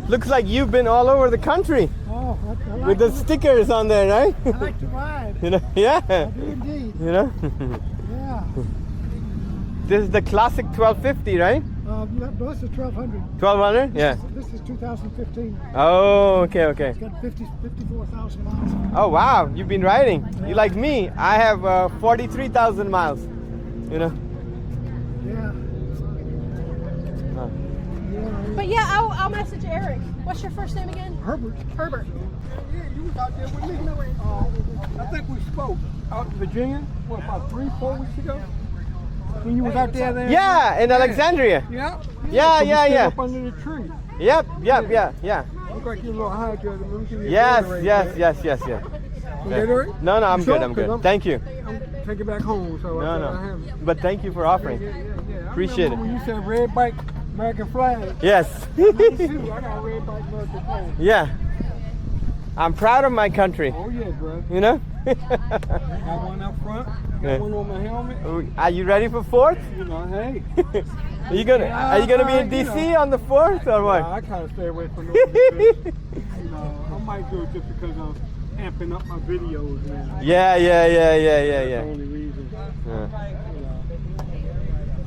Looks like you've been all over the country Oh, I like with the stickers on there, right? I like to ride. You know, yeah. I do indeed. You know, Yeah. this is the classic 1250, right? No, this is 1200. 1200? Yeah. This is 2015. Oh, okay, okay. It's got 54,000 miles. Oh, wow, you've been riding. You like me? I have 43,000 miles. You know. Yeah. Oh. Yeah. But yeah, I'll message Eric. What's your first name again? Herbert. Herbert. Yeah, you was out there with me. I think we spoke out in Virginia, what, about 3-4 weeks ago? When you was out there. Yeah, in Alexandria. Yeah. Yeah, So we yeah, stood yeah. up under the tree. Yep, yeah. Look like you're a little hydrated. Let me give you a Yes, Gatorade, yes, man. yes. You Gatorade? No, I'm You sure? good, I'm 'Cause good. Thank you. I'm taking back home, so I No, have it. no. But thank you for offering. Yeah. Appreciate I remember it. when you said red bike, American flag. Yes. Me too. I got a red bike, American flag. Yeah. I'm proud of my country. Oh yeah, bro. You know? Got one up front. Got Yeah. one on my helmet. Are you ready for 4th? You know, hey. Are you gonna be in DC on the 4th or what? I kind of stay away from those. Because, you know, I might do it just because I'm amping up my videos, man. Yeah. That's the only reason. Yeah. You know,